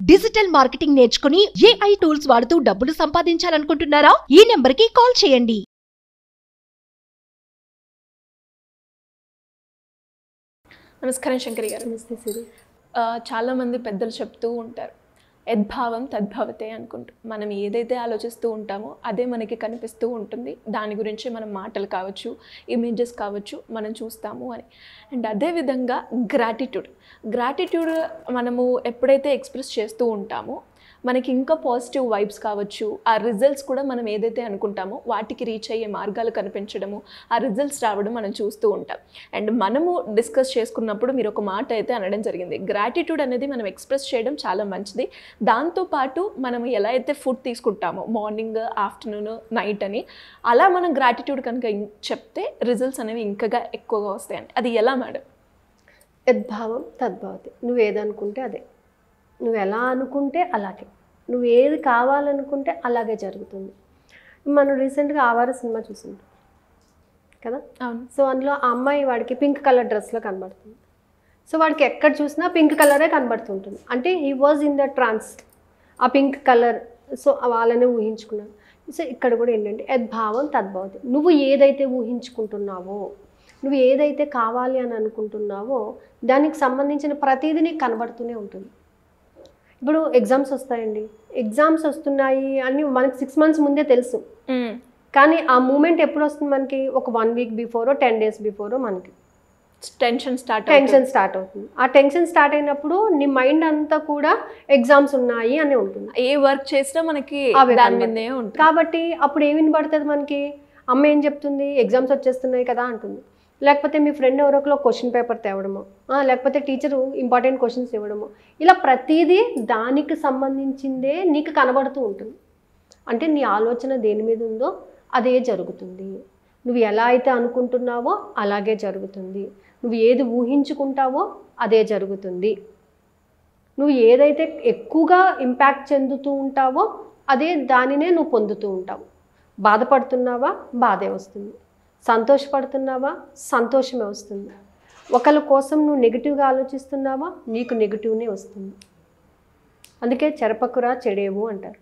Digital marketing నేర్చుకుని AI tools వాడుతూ డబ్బులు సంపాదించాలనుకుంటున్నారా? ఈ నెంబర్కి కాల్ చేయండి. నమస్కారం శంకరి గారు. నమస్తే సిరి. చాలామంది పెద్దలు చెప్తూ ఉంటారు, యద్భావం తద్భవతే అనుకుంటూ. మనం ఏదైతే ఆలోచిస్తూ ఉంటామో అదే మనకి కనిపిస్తూ ఉంటుంది. దాని గురించి మనం మాటలు కావచ్చు, ఇమేజెస్ కావచ్చు, మనం చూస్తాము అని. అండ్ అదేవిధంగా గ్రాటిట్యూడ్ మనము ఎప్పుడైతే ఎక్స్ప్రెస్ చేస్తూ ఉంటామో మనకి ఇంకా పాజిటివ్ వైబ్స్ కావచ్చు, ఆ రిజల్ట్స్ కూడా మనం ఏదైతే అనుకుంటామో వాటికి రీచ్ అయ్యే మార్గాలు కనిపించడము, ఆ రిజల్ట్స్ రావడం మనం చూస్తూ ఉంటాం. అండ్ మనము డిస్కస్ చేసుకున్నప్పుడు మీరు ఒక మాట అయితే అనడం జరిగింది, గ్రాటిట్యూడ్ అనేది మనం ఎక్స్ప్రెస్ చేయడం చాలా మంచిది. దాంతోపాటు మనం ఎలా అయితే ఫుడ్ తీసుకుంటామో మార్నింగ్, ఆఫ్టర్నూన్, నైట్ అని, అలా మనం గ్రాటిట్యూడ్ కనుక చెప్తే రిజల్ట్స్ అనేవి ఇంకా ఎక్కువగా వస్తాయండి. అది ఎలా మేడం? యద్భావం తద్భవతి. నువ్వు ఏదనుకుంటే అదే, నువ్వు ఎలా అనుకుంటే అలాగే, నువ్వు ఏది కావాలనుకుంటే అలాగే జరుగుతుంది. మనం రీసెంట్గా ఆవార సినిమా చూసింటాం కదా. అవును. సో అందులో ఆ అమ్మాయి వాడికి పింక్ కలర్ డ్రెస్లో కనబడుతుంది. సో వాడికి ఎక్కడ చూసినా పింక్ కలరే కనబడుతుంటుంది. అంటే he was in the trance, ఆ పింక్ కలర్. సో వాళ్ళనే ఊహించుకున్నాను. సో ఇక్కడ కూడా ఏంటంటే యద్భావం తద్భవతి. నువ్వు ఏదైతే ఊహించుకుంటున్నావో, నువ్వు ఏదైతే కావాలి అని అనుకుంటున్నావో దానికి సంబంధించిన ప్రతిదీ నీకు కనబడుతూనే ఉంటుంది. ఇప్పుడు ఎగ్జామ్స్ వస్తాయండి, ఎగ్జామ్స్ వస్తున్నాయి అని మనకి 6 months ముందే తెలుసు. కానీ ఆ మూమెంట్ ఎప్పుడు వస్తుంది మనకి? ఒక 1 week బిఫోరో 10 days బిఫోరో మనకి టెన్షన్ స్టార్ట్ అవుతుంది. ఆ టెన్షన్ స్టార్ట్ అయినప్పుడు నీ మైండ్ అంతా కూడా ఎగ్జామ్స్ ఉన్నాయి అని ఉంటుంది. ఏ వర్క్ చేసినా మనకి దాని మీదే ఉంటుంది. కాబట్టి అప్పుడు ఏమి వినబడుతుంది మనకి? అమ్మ ఏం చెప్తుంది? ఎగ్జామ్స్ వచ్చేస్తున్నాయి కదా అంటుంది. లేకపోతే మీ ఫ్రెండ్ ఎవరొకరు క్వశ్చన్ పేపర్ తేవడమో, లేకపోతే టీచరు ఇంపార్టెంట్ క్వశ్చన్స్ ఇవ్వడమో, ఇలా ప్రతిదీ దానికి సంబంధించిందే నీకు కనబడుతూ ఉంటుంది. అంటే నీ ఆలోచన దేని మీద ఉందో అదే జరుగుతుంది. నువ్వు ఎలా అయితే అనుకుంటున్నావో అలాగే జరుగుతుంది. నువ్వు ఏది ఊహించుకుంటావో అదే జరుగుతుంది. నువ్వు ఏదైతే ఎక్కువగా ఇంపాక్ట్ చెందుతూ ఉంటావో అదే దానినే నువ్వు పొందుతూ ఉంటావు. బాధపడుతున్నావా? బాధే వస్తుంది. సంతోషపడుతున్నావా? సంతోషమే వస్తుంది. ఒకళ్ళ కోసం నువ్వు నెగిటివ్గా ఆలోచిస్తున్నావా? నీకు నెగిటివ్నే వస్తుంది. అందుకే చెరపకురా చెడేవు అంటారు.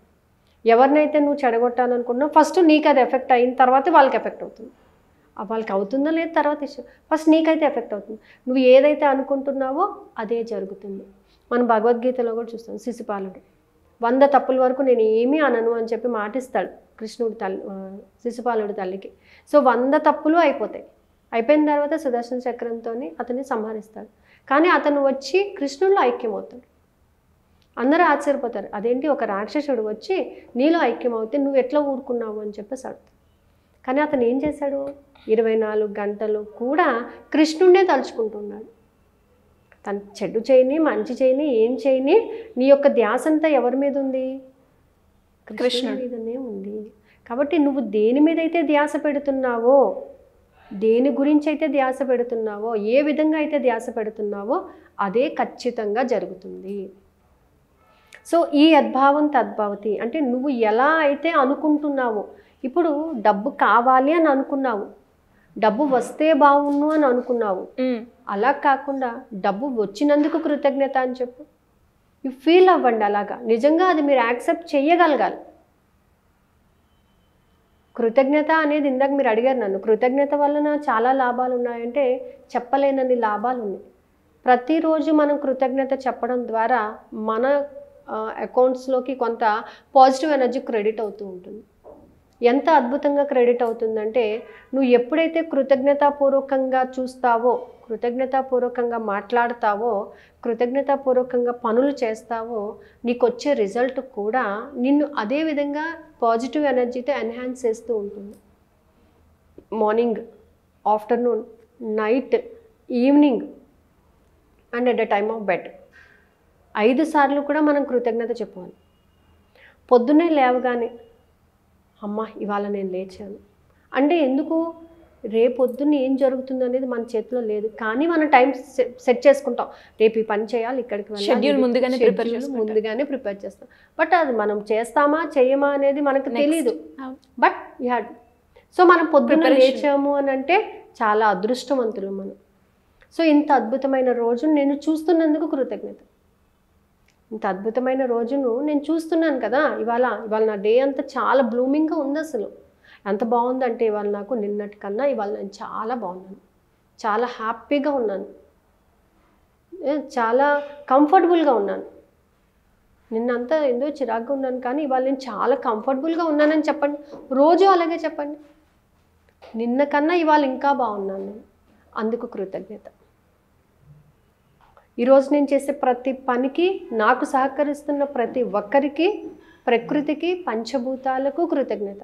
ఎవరినైతే నువ్వు చెడగొట్టాలనుకున్నావు ఫస్ట్ నీకు అది ఎఫెక్ట్ అయిన తర్వాత వాళ్ళకి ఎఫెక్ట్ అవుతుంది. వాళ్ళకి అవుతుందో లేదు తర్వాత ఇష్టం, ఫస్ట్ నీకైతే ఎఫెక్ట్ అవుతుంది. నువ్వు ఏదైతే అనుకుంటున్నావో అదే జరుగుతుంది. మనం భగవద్గీతలో కూడా చూస్తాం, శిశుపాలుడు 100 తప్పుల వరకు నేను ఏమీ అనను అని చెప్పి మాటిస్తాడు కృష్ణుడి శిశుపాలుడి తల్లికి. సో 100 తప్పులు అయిపోతాయి. అయిపోయిన తర్వాత సుదర్శన చక్రంతో అతన్ని సంహరిస్తాడు. కానీ అతను వచ్చి కృష్ణుడిలో ఐక్యమవుతాడు. అందరూ ఆశ్చర్యపోతారు, అదేంటి ఒక రాక్షసుడు వచ్చి నీలో ఐక్యమవుతే నువ్వు ఎట్లా ఊరుకున్నావు అని చెప్పేసి అడుగుతాడు. కానీ అతను ఏం చేశాడు? 24 గంటలు కూడా కృష్ణుడినే తలుచుకుంటున్నాడు. తను చెడు చేయని, మంచి చేయని, ఏం చేయని, నీ యొక్క ధ్యాస అంతా ఎవరి మీద ఉంది? కృష్ణుడి మీదనే ఉంది. కాబట్టి నువ్వు దేని మీద అయితే ధ్యాస పెడుతున్నావో, దేని గురించి అయితే ధ్యాస పెడుతున్నావో, ఏ విధంగా అయితే ధ్యాస పెడుతున్నావో అదే ఖచ్చితంగా జరుగుతుంది. సో ఈ యద్భావం తద్భవతి అంటే నువ్వు ఎలా అయితే అనుకుంటున్నావో, ఇప్పుడు డబ్బు కావాలి అని అనుకున్నావు, డబ్బు వస్తే బాగుండు అని అనుకున్నావు. అలా కాకుండా డబ్బు వచ్చినందుకు కృతజ్ఞత అని చెప్పు. యు ఫీల్ అవ్వండి అలాగా. నిజంగా అది మీరు యాక్సెప్ట్ చేయగలగాలి. కృతజ్ఞత అనేది ఇందాక మీరు అడిగారు నన్ను, కృతజ్ఞత వలన చాలా లాభాలు ఉన్నాయంటే చెప్పలేనన్ని లాభాలు ఉన్నాయి. ప్రతిరోజు మనం కృతజ్ఞత చెప్పడం ద్వారా మన అకౌంట్స్లోకి కొంత పాజిటివ్ ఎనర్జీ క్రెడిట్ అవుతూ ఉంటుంది. ఎంత అద్భుతంగా క్రెడిట్ అవుతుందంటే, నువ్వు ఎప్పుడైతే కృతజ్ఞతాపూర్వకంగా చూస్తావో, కృతజ్ఞతాపూర్వకంగా మాట్లాడతావో, కృతజ్ఞతాపూర్వకంగా పనులు చేస్తావో, నీకు వచ్చే రిజల్ట్ కూడా నిన్ను అదే విధంగా పాజిటివ్ ఎనర్జీతో ఎన్హాన్స్ చేస్తూ ఉంటుంది. Morning, afternoon, night, evening and at the time of bed 5 సార్లు కూడా మనం కృతజ్ఞత చెప్పాలి. పొద్దున్నే లేవగానే అమ్మ ఇవాళ నేను లేచాను అంటే, ఎందుకు? రేపొద్దున్న ఏం జరుగుతుంది అనేది మన చేతిలో లేదు. కానీ మనం టైం సెట్ చేసుకుంటాం, రేపు ఈ పని చేయాలి, ఇక్కడికి వెళ్ళాలి, షెడ్యూల్ ముందుగానే ప్రిపేర్ చేస్తాం. బట్ అది మనం చేస్తామా చేయమా అనేది మనకు తెలీదు. బట్ సో మనం పొద్దున్న లేచాము అని అంటే చాలా అదృష్టవంతులు మనం. సో ఇంత అద్భుతమైన రోజును నేను చూస్తున్నందుకు కృతజ్ఞత. ఇంత అద్భుతమైన రోజును నేను చూస్తున్నాను కదా. ఇవాళ నా డే అంతా చాలా బ్లూమింగ్గా ఉంది. అసలు ఎంత బాగుందంటే ఇవాళ నాకు నిన్నటి కన్నా ఇవాళ నేను చాలా బాగున్నాను, చాలా హ్యాపీగా ఉన్నాను, చాలా కంఫర్టబుల్గా ఉన్నాను. నిన్నంతా ఏందో చిరాగ్గా ఉన్నాను, కానీ ఇవాళ నేను చాలా కంఫర్టబుల్గా ఉన్నానని చెప్పండి. రోజు అలాగే చెప్పండి. నిన్న కన్నా ఇవాళ ఇంకా బాగున్నాను నేను, అందుకు కృతజ్ఞత. ఈరోజు నేను చేసే ప్రతి పనికి, నాకు సహకరిస్తున్న ప్రతి ఒక్కరికి, ప్రకృతికి, పంచభూతాలకు కృతజ్ఞత.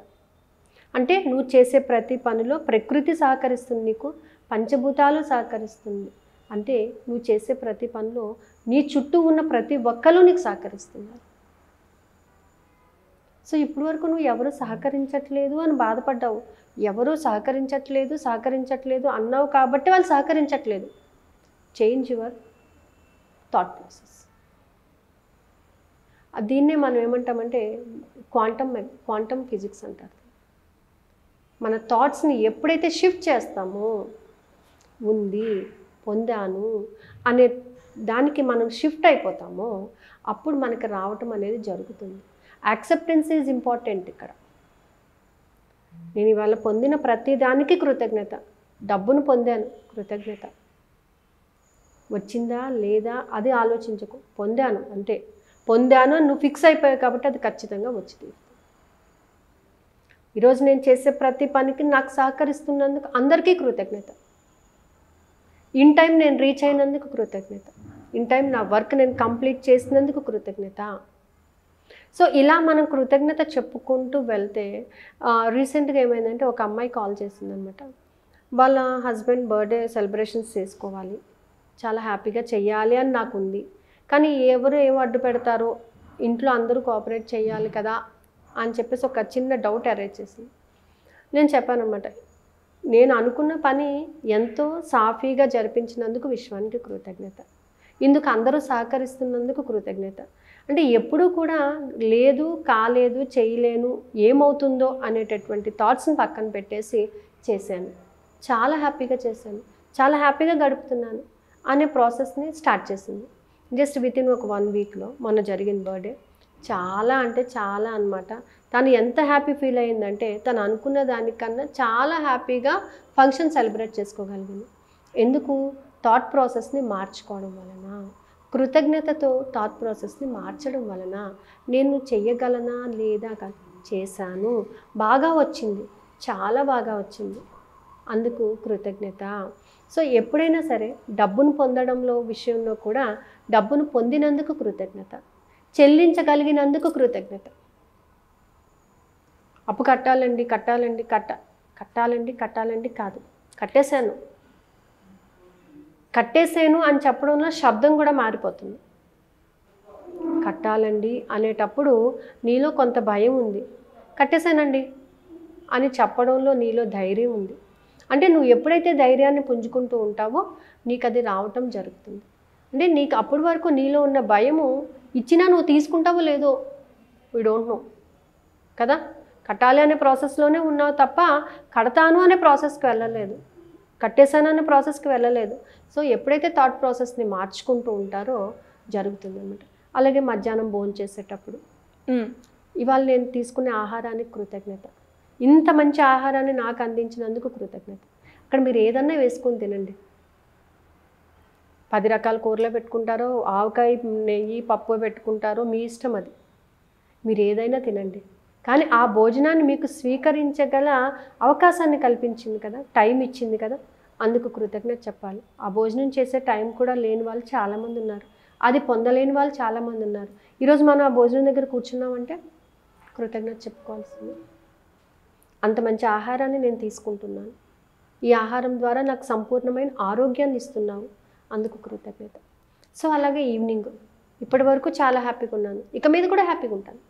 అంటే నువ్వు చేసే ప్రతి పనిలో ప్రకృతి సహకరిస్తుంది, నీకు పంచభూతాలు సహకరిస్తుంది. అంటే నువ్వు చేసే ప్రతి పనిలో నీ చుట్టూ ఉన్న ప్రతి ఒక్కరు నీకు సహకరిస్తున్నారు. సో ఇప్పటి వరకు నువ్వు ఎవరు సహకరించట్లేదు అని బాధపడ్డావు. ఎవరు సహకరించట్లేదు అన్నావు కాబట్టి వాళ్ళు సహకరించట్లేదు. Change your thought process. దీన్నే మనం ఏమంటామంటే క్వాంటమ్ ఫిజిక్స్ అంటారు. మన థాట్స్ని ఎప్పుడైతే షిఫ్ట్ చేస్తామో, ఉంది, పొందాను అనే దానికి మనం షిఫ్ట్ అయిపోతామో అప్పుడు మనకి రావటం అనేది జరుగుతుంది. యాక్సెప్టెన్స్ ఈజ్ ఇంపార్టెంట్ ఇక్కడ. నేను ఇవాళ పొందిన ప్రతి దానికి కృతజ్ఞత. డబ్బును పొందాను, కృతజ్ఞత. వచ్చిందా లేదా అది ఆలోచించకు, పొందాను అంతే. పొందాను అని నువ్వు ఫిక్స్ అయిపోయావు కాబట్టి అది ఖచ్చితంగా వచ్చింది. ఈరోజు నేను చేసే ప్రతి పనికి నాకు సహకరిస్తున్నందుకు అందరికీ కృతజ్ఞత. ఇన్ టైం నేను రీచ్ అయినందుకు కృతజ్ఞత. ఇన్ టైం నా వర్క్ నేను కంప్లీట్ చేసినందుకు కృతజ్ఞత. సో ఇలా మనం కృతజ్ఞత చెప్పుకుంటూ వెళ్తే రీసెంట్గా ఏమైందంటే ఒక అమ్మాయి కాల్ చేసిందనమాట. వాళ్ళ హస్బెండ్ బర్త్డే సెలబ్రేషన్స్ చేసుకోవాలి, చాలా హ్యాపీగా చెయ్యాలి అని నాకు ఉంది. కానీ ఎవరు ఏం అడ్డు పెడతారో, ఇంట్లో అందరూ కోఆపరేట్ చేయాలి కదా అని చెప్పేసి ఒక చిన్న డౌట్ అరైజ్ చేసింది. నేను చెప్పాను అనమాట, నేను అనుకున్న పని ఎంతో సాఫీగా జరిపించినందుకు విశ్వానికి కృతజ్ఞత. ఇందుకు అందరూ సహకరిస్తున్నందుకు కృతజ్ఞత. అంటే ఎప్పుడూ కూడా లేదు, కాలేదు, చేయలేను, ఏమవుతుందో అనేటటువంటి థాట్స్ని పక్కన పెట్టేసి చేశాను. చాలా హ్యాపీగా చేశాను, చాలా హ్యాపీగా గడుపుతున్నాను అనే ప్రాసెస్ని స్టార్ట్ చేసింది. జస్ట్ వితిన్ ఒక 1 వీక్లో మొన్న జరిగిన బర్త్డే చాలా అంటే చాలా అనమాట. తను ఎంత హ్యాపీ ఫీల్ అయ్యిందంటే తను అనుకున్న దానికన్నా చాలా హ్యాపీగా ఫంక్షన్ సెలబ్రేట్ చేసుకోగలిగింది. ఎందుకు? థాట్ ప్రాసెస్ని మార్చుకోవడం వలన, కృతజ్ఞతతో థాట్ ప్రాసెస్ని మార్చడం వలన. నేను చెయ్యగలనా లేదా, చేశాను, బాగా వచ్చింది, చాలా బాగా వచ్చింది, అందుకు కృతజ్ఞత. సో ఎప్పుడైనా సరే డబ్బును పొందడంలో విషయంలో కూడా డబ్బును పొందినందుకు కృతజ్ఞత, చెల్లించగలిగినందుకు కృతజ్ఞత. అప్పు కట్టాలండి కాదు, కట్టేశాను అని చెప్పడంలో శబ్దం కూడా మారిపోతుంది. కట్టాలండి అనేటప్పుడు నీలో కొంత భయం ఉంది, కట్టేశానండి అని చెప్పడంలో నీలో ధైర్యం ఉంది. అంటే నువ్వు ఎప్పుడైతే ధైర్యాన్ని పుంజుకుంటూ ఉంటావో నీకు అది రావటం జరుగుతుంది. అంటే నీకు అప్పటి వరకు నీలో ఉన్న భయము ఇచ్చినా నువ్వు తీసుకుంటావో లేదో వీ డోంట్ నో కదా. కట్టాలి అనే ప్రాసెస్లోనే ఉన్నావు తప్ప కడతాను అనే ప్రాసెస్కి వెళ్ళలేదు, కట్టేశాను అనే ప్రాసెస్కి వెళ్ళలేదు. సో ఎప్పుడైతే థాట్ ప్రాసెస్ని మార్చుకుంటూ ఉంటారో జరుగుతుంది అన్నమాట. అలాగే మధ్యాహ్నం భోజనం చేసేటప్పుడు ఇవాళ నేను తీసుకునే ఆహారానికి కృతజ్ఞత. ఇంత మంచి ఆహారాన్ని నాకు అందించినందుకు కృతజ్ఞత. అక్కడ మీరు ఏదన్నా వేసుకొని తినండి. 10 రకాల కూరలో పెట్టుకుంటారో, ఆవకాయ, నెయ్యి, పప్పు పెట్టుకుంటారో మీ ఇష్టం, అది మీరు ఏదైనా తినండి. కానీ ఆ భోజనాన్ని మీకు స్వీకరించగల అవకాశాన్ని కల్పించింది కదా, టైం ఇచ్చింది కదా, అందుకు కృతజ్ఞత చెప్పాలి. ఆ భోజనం చేసే టైం కూడా లేని వాళ్ళు చాలామంది ఉన్నారు, అది పొందలేని వాళ్ళు చాలామంది ఉన్నారు. ఈరోజు మనం ఆ భోజనం దగ్గర కూర్చున్నామంటే కృతజ్ఞత చెప్పుకోవాల్సింది. అంత మంచి ఆహారాన్ని నేను తీసుకుంటున్నాను, ఈ ఆహారం ద్వారా నాకు సంపూర్ణమైన ఆరోగ్యాన్ని ఇస్తున్నావు, అందుకు కృతజ్ఞత. సో అలాగే ఈవినింగ్ ఇప్పటి వరకు చాలా హ్యాపీగా ఉన్నాను, ఇక మీద కూడా హ్యాపీగా ఉంటాను,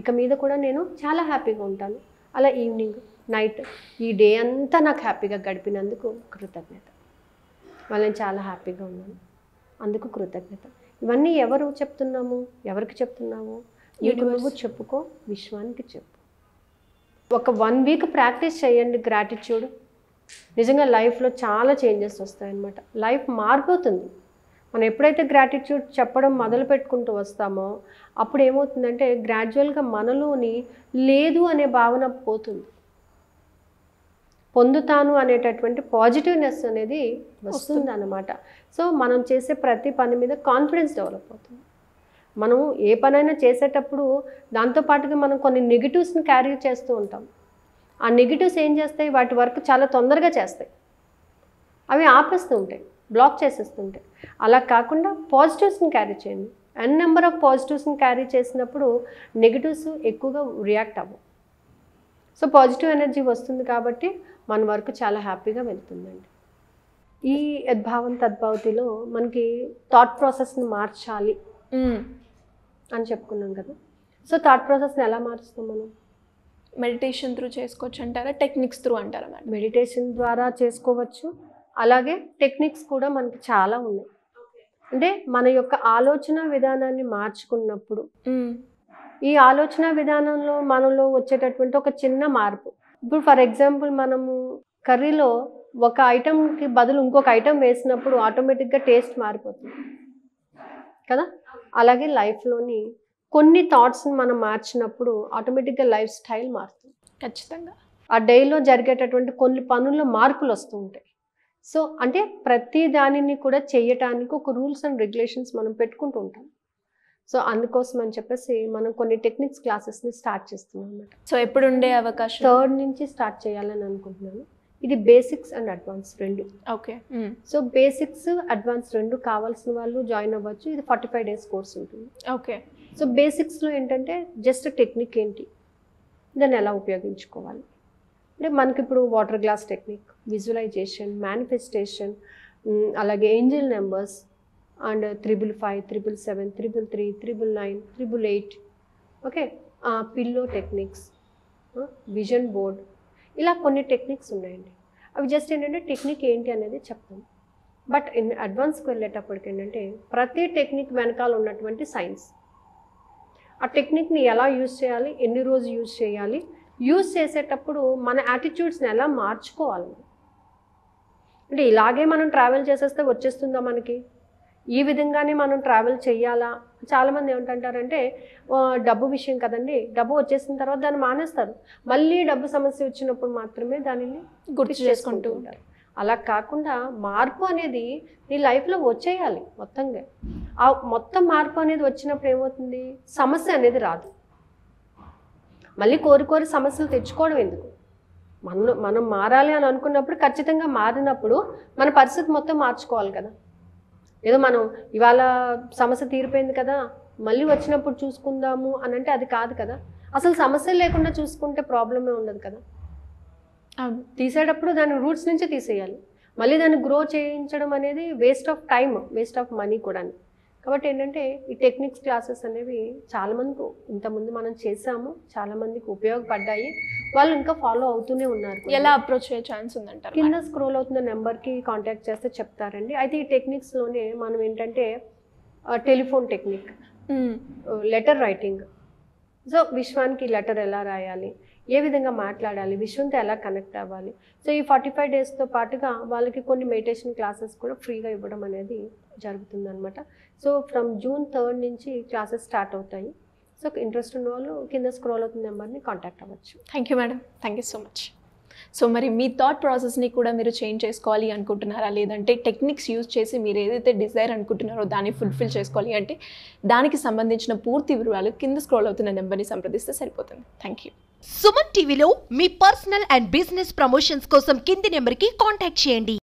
ఇక మీద కూడా నేను చాలా హ్యాపీగా ఉంటాను. అలా ఈవినింగ్, నైట్, ఈ డే అంతా నాకు హ్యాపీగా గడిపినందుకు కృతజ్ఞత. మళ్ళీ నేను చాలా హ్యాపీగా ఉన్నాను, అందుకు కృతజ్ఞత. ఇవన్నీ ఎవరు చెప్తున్నాము, ఎవరికి చెప్తున్నాము? నీకు నువ్వు చెప్పుకో, విశ్వానికి చెప్పు. ఒక 1 వీక్ ప్రాక్టీస్ చేయండి గ్రాటిట్యూడ్. నిజంగా లైఫ్లో చాలా చేంజెస్ వస్తాయన్నమాట. లైఫ్ మారిపోతుంది. మనం ఎప్పుడైతే గ్రాటిట్యూడ్ చెప్పడం మొదలు పెట్టుకుంటూ వస్తామో అప్పుడు ఏమవుతుందంటే గ్రాడ్యువల్గా మనలోని లేదు అనే భావన పోతుంది, పొందుతాను అనేటటువంటి పాజిటివ్నెస్ అనేది వస్తుంది అన్నమాట. సో మనం చేసే ప్రతి పని మీద కాన్ఫిడెన్స్ డెవలప్ అవుతుంది. మనం ఏ పనైనా చేసేటప్పుడు దాంతోపాటుగా మనం కొన్ని నెగిటివ్స్ని క్యారీ చేస్తూ ఉంటాం. ఆ నెగిటివ్స్ ఏం చేస్తాయి, వాటి వర్క్ చాలా తొందరగా చేస్తాయి, అవి ఆపేస్తూ ఉంటాయి, బ్లాక్ చేసేస్తుంటాయి. అలా కాకుండా పాజిటివ్స్ని క్యారీ చేయండి. నెంబర్ ఆఫ్ పాజిటివ్స్ని క్యారీ చేసినప్పుడు నెగిటివ్స్ ఎక్కువగా రియాక్ట్ అవ్వవు. సో పాజిటివ్ ఎనర్జీ వస్తుంది కాబట్టి మన వర్క్ చాలా హ్యాపీగా వెళ్తుందండి. ఈ యద్భావం తద్భావతిలో మనకి థాట్ ప్రాసెస్ని మార్చాలి అని చెప్పుకున్నాం కదా. సో థాట్ ప్రాసెస్ని ఎలా మార్చుతాం మనం? మెడిటేషన్ త్రూ చేసుకోవచ్చు అంటారా, టెక్నిక్స్ త్రూ అంటారా మేడం? మెడిటేషన్ ద్వారా చేసుకోవచ్చు, అలాగే టెక్నిక్స్ కూడా మనకి చాలా ఉన్నాయి. అంటే మన యొక్క ఆలోచన విధానాన్ని మార్చుకున్నప్పుడు ఈ ఆలోచన విధానంలో మనలో వచ్చేటటువంటి ఒక చిన్న మార్పు, ఇప్పుడు ఫర్ ఎగ్జాంపుల్ మనము కర్రీలో ఒక ఐటెంకి బదులు ఇంకొక ఐటెం వేసినప్పుడు ఆటోమేటిక్గా టేస్ట్ మారిపోతుంది కదా. అలాగే లైఫ్లోని కొన్ని థాట్స్ని మనం మార్చినప్పుడు ఆటోమేటిక్గా లైఫ్ స్టైల్ మారుతుంది. ఖచ్చితంగా ఆ డేలో జరిగేటటువంటి కొన్ని పనుల్లో మార్పులు వస్తూ ఉంటాయి. సో అంటే ప్రతి దానిని కూడా చేయటానికి ఒక రూల్స్ అండ్ రెగ్యులేషన్స్ మనం పెట్టుకుంటూ ఉంటాం. సో అందుకోసం అని చెప్పేసి మనం కొన్ని టెక్నిక్స్ క్లాసెస్ని స్టార్ట్ చేస్తున్నాం అన్నమాట. సో ఎప్పుడు ఉండే అవకాశం? 3rd నుంచి స్టార్ట్ చేయాలని అనుకుంటున్నాను. ఇది బేసిక్స్ అండ్ అడ్వాన్స్ రెండు. ఓకే. సో బేసిక్స్ అడ్వాన్స్ రెండు కావాల్సిన వాళ్ళు జాయిన్ అవ్వచ్చు. ఇది 45 days కోర్స్ ఉంటుంది. ఓకే. సో బేసిక్స్లో ఏంటంటే జస్ట్ టెక్నిక్ ఏంటి, దాన్ని ఎలా ఉపయోగించుకోవాలి అంటే మనకి ఇప్పుడు water glass technique, visualization, manifestation, అలాగే angel numbers and 555, 777, 333, 999, 888, okay, pillow techniques, vision board, ఇలా కొన్ని టెక్నిక్స్ ఉన్నాయండి. అవి జస్ట్ ఏంటంటే టెక్నిక్ ఏంటి అనేది చెప్తాం. బట్ ఇన్ అడ్వాన్స్కి వెళ్ళేటప్పటికి ఏంటంటే ప్రతి టెక్నిక్ వెనకాల ఉన్నటువంటి సైన్స్, ఆ టెక్నిక్ని ఎలా యూజ్ చేయాలి, ఎన్ని రోజు యూజ్ చేయాలి, యూజ్ చేసేటప్పుడు మన యాటిట్యూడ్స్ని ఎలా మార్చుకోవాలి. అంటే ఇలాగే మనం ట్రావెల్ చేసేస్తే వచ్చేస్తుందా మనకి, ఈ విధంగానే మనం ట్రావెల్ చేయాలా? చాలామంది ఏమంటారంటే డబ్బు విషయం కదండి, డబ్బు వచ్చేసిన తర్వాత దాన్ని మానేస్తారు, మళ్ళీ డబ్బు సమస్య వచ్చినప్పుడు మాత్రమే దానిని గుర్తు చేసుకుంటూ ఉంటారు. అలా కాకుండా మార్పు అనేది నీ లైఫ్లో వచ్చేయాలి మొత్తంగా. ఆ మొత్తం మార్పు అనేది వచ్చినప్పుడు ఏమవుతుంది, సమస్య అనేది రాదు. మళ్ళీ కోరి సమస్యలు తెచ్చుకోవడం ఎందుకు, మనం మారాలి అని అనుకున్నప్పుడు ఖచ్చితంగా మారినప్పుడు మన పరిస్థితి మొత్తం మార్చుకోవాలి కదా. ఏదో మనం ఇవాళ సమస్య తీరిపోయింది కదా మళ్ళీ వచ్చినప్పుడు చూసుకుందాము అని అంటే అది కాదు కదా. అసలు సమస్యలు లేకుండా చూసుకుంటే ప్రాబ్లమే ఉండదు కదా. తీసేటప్పుడు దాని రూట్స్ నుంచే తీసేయాలి, మళ్ళీ దాన్ని గ్రో చేయించడం అనేది waste of time, waste of money కూడా. కాబట్టి ఏంటంటే ఈ టెక్నిక్స్ క్లాసెస్ అనేవి చాలామందికి ఇంతకుముందు మనం చేసాము, చాలామందికి ఉపయోగపడ్డాయి, వాళ్ళు ఇంకా ఫాలో అవుతూనే ఉన్నారు. ఎలా అప్రోచ్ అయ్యే ఛాన్స్ ఉందంటారు? కింద స్క్రోల్ అవుతున్న నెంబర్కి కాంటాక్ట్ చేస్తే చెప్తారండి. అయితే ఈ టెక్నిక్స్లోనే మనం ఏంటంటే telephone technique, letter writing, so విశ్వానికి లెటర్ ఎలా రాయాలి, ఏ విధంగా మాట్లాడాలి, విశ్వంతో ఎలా కనెక్ట్ అవ్వాలి. సో ఈ 45 daysతో పాటుగా వాళ్ళకి కొన్ని మెడిటేషన్ క్లాసెస్ కూడా ఫ్రీగా ఇవ్వడం అనేది జరుగుతుందన్నమాట. సో ఫ్రమ్ June 3rd నుంచి క్లాసెస్ స్టార్ట్ అవుతాయి. సో ఇంట్రెస్ట్ ఉన్న వాళ్ళు కింద స్క్రోల్ అవుతున్న నెంబర్ని కాంటాక్ట్ అవ్వచ్చు. Thank you madam, thank you so much. So మరి మీ థాట్ ప్రాసెస్ని కూడా మీరు చేంజ్ చేసుకోవాలి అనుకుంటున్నారా, లేదంటే టెక్నిక్స్ యూజ్ చేసి మీరు ఏదైతే డిజైర్ అనుకుంటున్నారో దాన్ని ఫుల్ఫిల్ చేసుకోవాలి అంటే దానికి సంబంధించిన పూర్తి వివరాలు కింద స్క్రోల్ అవుతున్న నెంబర్ని సంప్రదిస్తే సరిపోతుంది. Thank you. సుమన్ టీవీలో మీ పర్సనల్ అండ్ బిజినెస్ ప్రమోషన్స్ కోసం కింది నెంబర్కి కాంటాక్ట్ చేయండి.